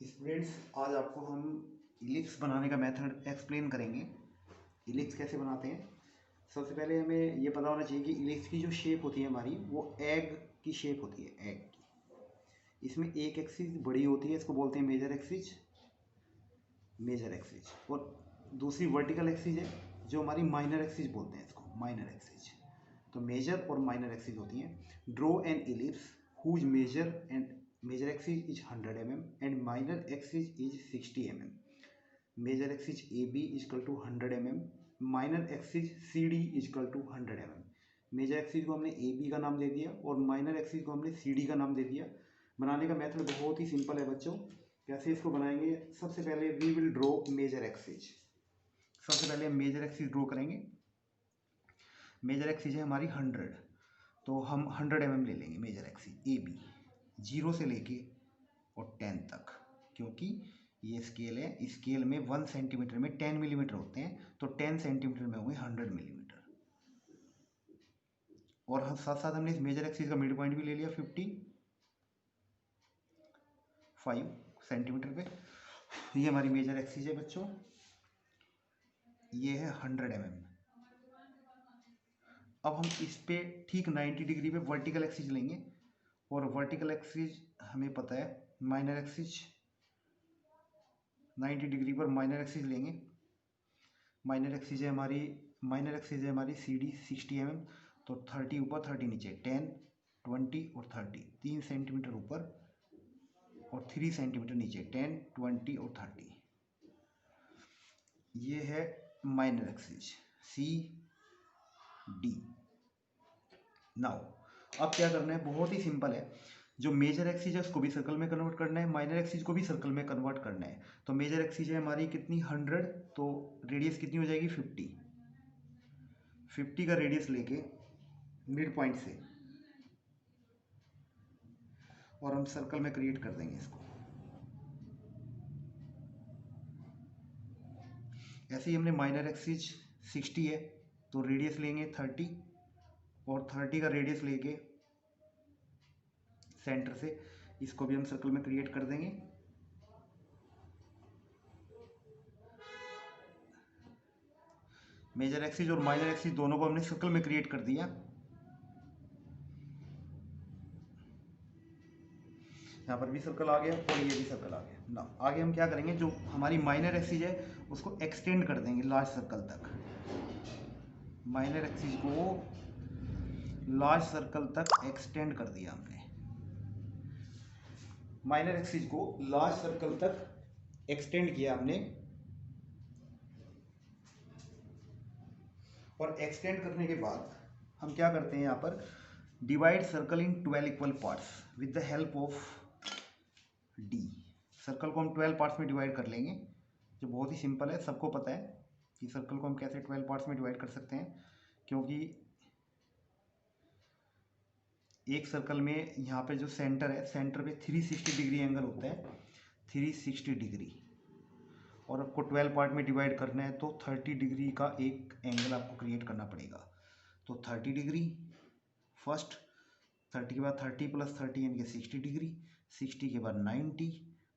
Students, आज आपको हम इलिप्स बनाने का मेथड एक्सप्लेन करेंगे। इलिप्स कैसे बनाते हैं। सबसे पहले हमें ये पता होना चाहिए कि इलिप्स की जो शेप होती है हमारी, वो एग की शेप होती है, एग की। इसमें एक एक्सिस बड़ी होती है, इसको बोलते हैं मेजर एक्सिस, और दूसरी वर्टिकल एक्सिस है जो हमारी माइनर एक्सिस बोलते हैं, इसको माइनर एक्सिस। तो मेजर और माइनर एक्सिस होती हैं। Draw an ellipse whose major axis is 100 mm and minor axis is 60 mm। Major axis A B is equal to 100 mm, minor axis C D is equal to 100 mm। Major axis को हमने A B का नाम दे दिया और minor axis को हमने C D का नाम दे दिया। बनाने का मेथड बहुत ही सिंपल है बच्चों। कैसे इसको बनाएंगे, सबसे पहले we will draw major axis. सबसे पहले हम मेजर एक्सिस ड्रॉ करेंगे। मेजर एक्सिस है हमारी 100, तो हम 100 mm ले लेंगे मेजर एक्सिस ए बी, 0 से लेके और 10 तक, क्योंकि ये स्केल है। स्केल में 1 सेंटीमीटर में 10 मिलीमीटर होते हैं, तो 10 सेंटीमीटर में होंगे 100 मिलीमीटर। और हम साथ साथ हमने इस मेजर एक्सिस का मिड पॉइंट भी ले लिया 55 सेंटीमीटर पे। ये हमारी मेजर एक्सिस है बच्चों, ये है 100 mm। अब हम इस पे ठीक 90 डिग्री पे वर्टिकल एक्सिस लेंगे, और वर्टिकल एक्सिस हमें पता है माइनर एक्सिस। 90 डिग्री पर माइनर एक्सिस लेंगे। माइनर एक्सिस है हमारी सी डी 60 mm। तो 30 ऊपर 30 नीचे, 10 20 और 30, 3 सेंटीमीटर ऊपर और 3 सेंटीमीटर नीचे, 10 20 और 30। ये है minor axis C D. Now अब क्या करना है, बहुत ही सिंपल है। जो मेजर एक्सिस है उसको भी सर्कल में कन्वर्ट करना है, माइनर एक्सिस को भी सर्कल में कन्वर्ट करना है। तो मेजर एक्सिस है हमारी कितनी 100, तो रेडियस कितनी हो जाएगी 50 का रेडियस लेके मिड पॉइंट से, और हम सर्कल में क्रिएट कर देंगे इसको। ऐसे ही हमने माइनर एक्सिस 60 है, तो रेडियस लेंगे 30, और 30 का रेडियस लेके सेंटर से इसको भी हम सर्कल में क्रिएट कर देंगे। मेजर एक्सिस और माइनर एक्सिस दोनों को हमने सर्कल में क्रिएट कर दिया। यहाँ पर भी सर्कल आ गया और ये भी सर्कल आ गया ना। आगे हम क्या करेंगे, जो हमारी माइनर एक्सिस है उसको एक्सटेंड कर देंगे लार्ज सर्कल तक। माइनर एक्सिस को लार्ज सर्कल तक एक्सटेंड कर दिया हमने। माइनर एक्सिस को लार्ज सर्कल तक एक्सटेंड किया हमने, और एक्सटेंड करने के बाद हम क्या करते हैं, यहाँ पर divide circle in 12 equal parts with the help of D. Circle को हम 12 पार्ट्स में डिवाइड कर लेंगे, जो बहुत ही सिंपल है। सबको पता है कि सर्कल को हम कैसे 12 पार्ट्स में डिवाइड कर सकते हैं, क्योंकि एक सर्कल में यहाँ पे जो सेंटर है, सेंटर पे 360 डिग्री एंगल होता है, 360 डिग्री। और आपको 12 पार्ट में डिवाइड करना है, तो 30 डिग्री का एक एंगल आपको क्रिएट करना पड़ेगा। तो 30 डिग्री फर्स्ट, 30 के बाद 30 + 30 यानी कि 60 डिग्री, 60 के बाद 90,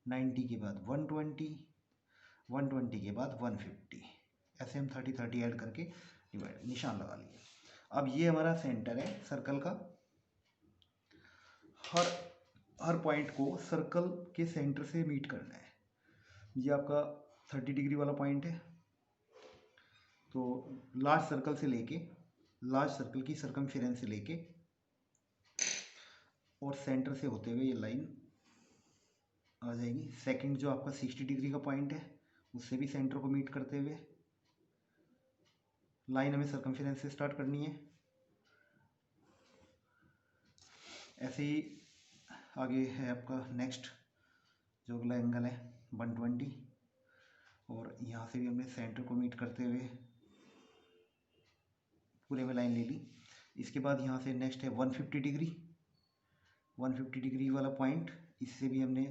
90 के बाद 120, 120 के बाद 150। ऐसे हम 30 30 ऐड करके डिवाइड, निशान लगा लिए। अब ये हमारा सेंटर है सर्कल का। हर पॉइंट को सर्कल के सेंटर से मीट करना है। ये आपका 30 डिग्री वाला पॉइंट है। तो लार्ज सर्कल से लेके, लार्ज सर्कल की सर्कमफेरेंस से लेके और सेंटर से होते हुए ये लाइन आ जाएगी। सेकंड जो आपका 60 डिग्री का पॉइंट है, उससे भी सेंटर को मीट करते हुए लाइन हमें सर्कमफेरेंस से स्टार्ट करनी है। ऐसे ही आगे है आपका नेक्स्ट जो अगला एंगल है 120, और यहाँ से भी हमने सेंटर को मीट करते हुए पूरे में लाइन ले ली। इसके बाद यहाँ से नेक्स्ट है 150 डिग्री, 150 डिग्री वाला पॉइंट, इससे भी हमने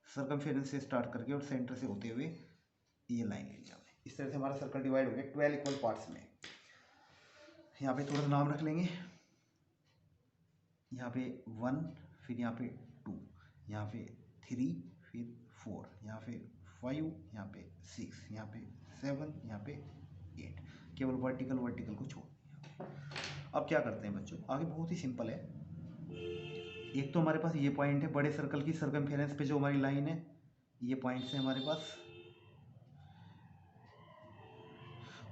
सर्कमफेरेंस से स्टार्ट करके और सेंटर से होते हुए ये लाइन ले लिया हमने। इस तरह से हमारा सर्कल डिवाइड हो गया 12 इक्वल पार्ट्स में। यहाँ पे थोड़ा सा नाम रख लेंगे, यहाँ पे 1, फिर यहाँ पे 2, यहाँ पे 3, फिर 4, यहाँ पे 5, यहाँ पे 6, यहाँ पे 7, यहाँ पे 8, केवल वर्टिकल वर्टिकल को छोड़ दिया। अब क्या करते हैं बच्चों, आगे बहुत ही सिंपल है। एक तो हमारे पास ये पॉइंट है, बड़े सर्कल की सर्कमफेरेंस पे जो हमारी लाइन है, ये पॉइंट्स है हमारे पास,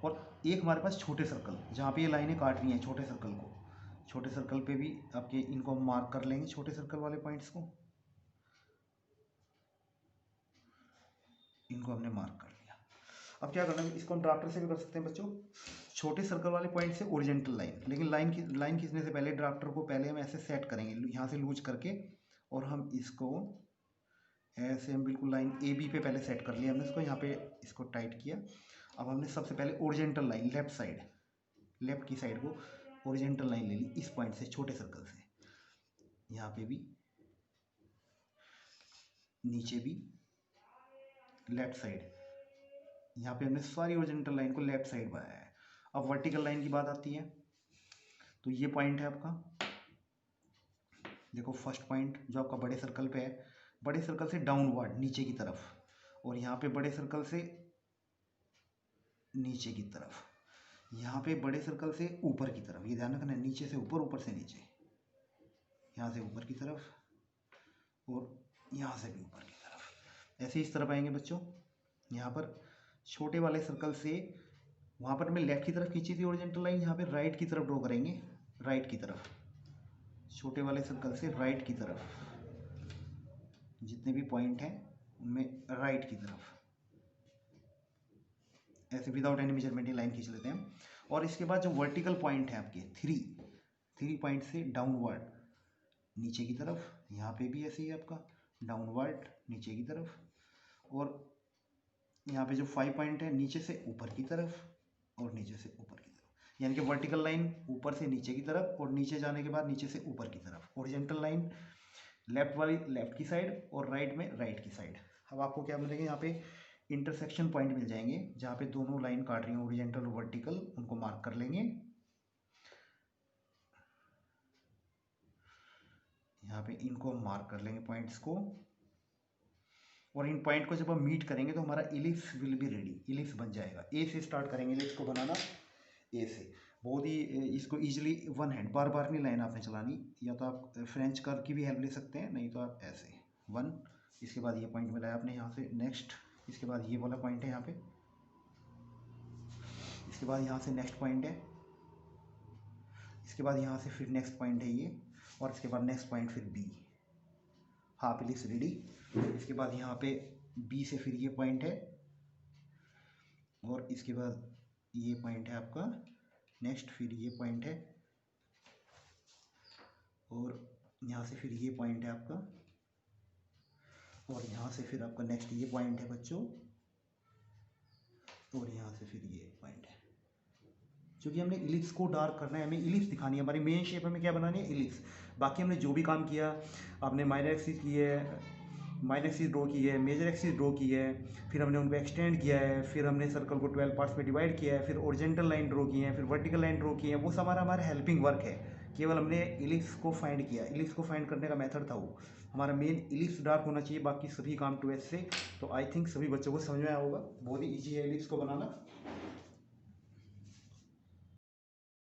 और एक हमारे पास छोटे सर्कल जहाँ पे ये लाइनें काट रही हैं छोटे सर्कल को, छोटे सर्कल पे भी आपके इनको हम मार्क कर लेंगे, छोटे सर्कल वाले पॉइंट्स को, इनको हमने मार्क कर लिया। अब क्या करना है, इसको हम ड्राफ्टर से भी कर सकते हैं बच्चों, छोटे सर्कल वाले पॉइंट से ओरिजेंटल लाइन, लेकिन लाइन खींचने से पहले ड्राफ्टर को पहले हम ऐसे सेट करेंगे, यहाँ से लूज करके, और हम इसको ऐसे हम बिल्कुल लाइन ए बी पे पहले सेट कर लिया हमने इसको, यहाँ पे इसको टाइट किया। अब हमने सबसे पहले horizontal line left side, left की साइड को ओरिजेंटल लाइन ले ली इस पॉइंट से, छोटे सर्कल से, यहाँ पे भी, नीचे भी, लेफ्ट साइड, यहाँ पे हमने सारी ओरिजेंटल लाइन को लेफ्ट साइड बनाया है। अब वर्टिकल लाइन की बात आती है, तो ये पॉइंट है आपका, देखो फर्स्ट पॉइंट जो आपका बड़े सर्कल पे है, बड़े सर्कल से डाउनवर्ड नीचे की तरफ, और यहाँ पे बड़े सर्कल से नीचे की तरफ, यहाँ पे बड़े सर्कल से ऊपर की तरफ, ये ध्यान रखना, नीचे से ऊपर, ऊपर से नीचे, यहाँ से ऊपर की तरफ, और यहाँ से भी ऊपर की तरफ, ऐसे इस तरफ आएंगे बच्चों। यहाँ पर छोटे वाले सर्कल से वहाँ पर हमें लेफ्ट की तरफ खींची थी ओरिजेंटल लाइन, यहाँ पे राइट की तरफ ड्रॉ करेंगे, राइट की तरफ, छोटे वाले सर्कल से राइट की तरफ, जितने भी पॉइंट हैं उनमें राइट की तरफ, ऐसे विदाउट एनी मेजरमेंट लाइन खींच लेते हैं। और इसके बाद जो वर्टिकल पॉइंट है आपके थ्री पॉइंट से डाउनवर्ड नीचे की तरफ, यहाँ पे भी ऐसे ही आपका डाउनवर्ड नीचे की तरफ, और यहाँ पे जो 5 पॉइंट है नीचे से ऊपर की तरफ और नीचे से ऊपर की तरफ, यानी कि वर्टिकल लाइन ऊपर से नीचे की तरफ और नीचे जाने के बाद नीचे से ऊपर की तरफ, ओरिजेंटल लाइन लेफ्ट वाली लेफ्ट की साइड और राइट में राइट की साइड। अब आपको क्या मिलेंगे, यहाँ पे इंटरसेक्शन पॉइंट मिल जाएंगे जहाँ पे दोनों लाइन काट रही हैं ओरिजेंटल और वर्टिकल, उनको मार्क कर लेंगे। यहाँ पे इनको मार्क कर लेंगे पॉइंट्स को, और इन पॉइंट को जब हम मीट करेंगे तो हमारा ellipse will be ready, ellipse बन जाएगा। ए से स्टार्ट करेंगे इलिप्स को बनाना, ए से, बहुत ही इसको इजीली वन हैंड, बार बार नहीं लाइन आपने चलानी, या तो आप फ्रेंच कर्व की भी हेल्प ले सकते हैं, नहीं तो आप ऐसे 1, इसके बाद ये पॉइंट मिलाया आपने यहाँ से, नेक्स्ट, इसके बाद ये वाला पॉइंट है यहाँ पे, इसके बाद यहाँ से नेक्स्ट पॉइंट है, इसके बाद यहाँ से फिर नेक्स्ट पॉइंट है ये, और इसके बाद नेक्स्ट पॉइंट फिर बी, हाफ इलिप्स रेडी। इसके बाद यहाँ पे बी से फिर ये पॉइंट है, और इसके बाद ये पॉइंट है आपका नेक्स्ट, फिर ये पॉइंट है, और यहाँ से फिर ये पॉइंट है आपका, और यहाँ से फिर आपका नेक्स्ट ये पॉइंट है बच्चों, और यहाँ से फिर ये पॉइंट है। क्योंकि हमने इलिप्स को डार्क करना है, हमें इलिप्स दिखानी है, हमारी मेन शेप हमें क्या बनानी है, इलिप्स। बाकी हमने जो भी काम किया, आपने माइनर एक्सिस की है, माइनर एक्सिस ड्रॉ की है, मेजर एक्सिस ड्रॉ की है, फिर हमने उनको एक्सटेंड किया है, फिर हमने सर्कल को 12 पार्ट्स में डिवाइड किया है, फिर ओरिजेंटल लाइन ड्रॉ की है, फिर वर्टिकल लाइन ड्रॉ की है, वो सब हमारा हेल्पिंग वर्क है। केवल हमने इलिप्स को फाइंड किया, इलिप्स को फाइंड करने का मेथड था वो, हमारा मेन इलिप्स डार्क होना चाहिए, बाकी सभी काम 2S से। तो आई थिंक सभी बच्चों को समझ में आया होगा, बहुत ही ईजी है इलिप्स को बनाना।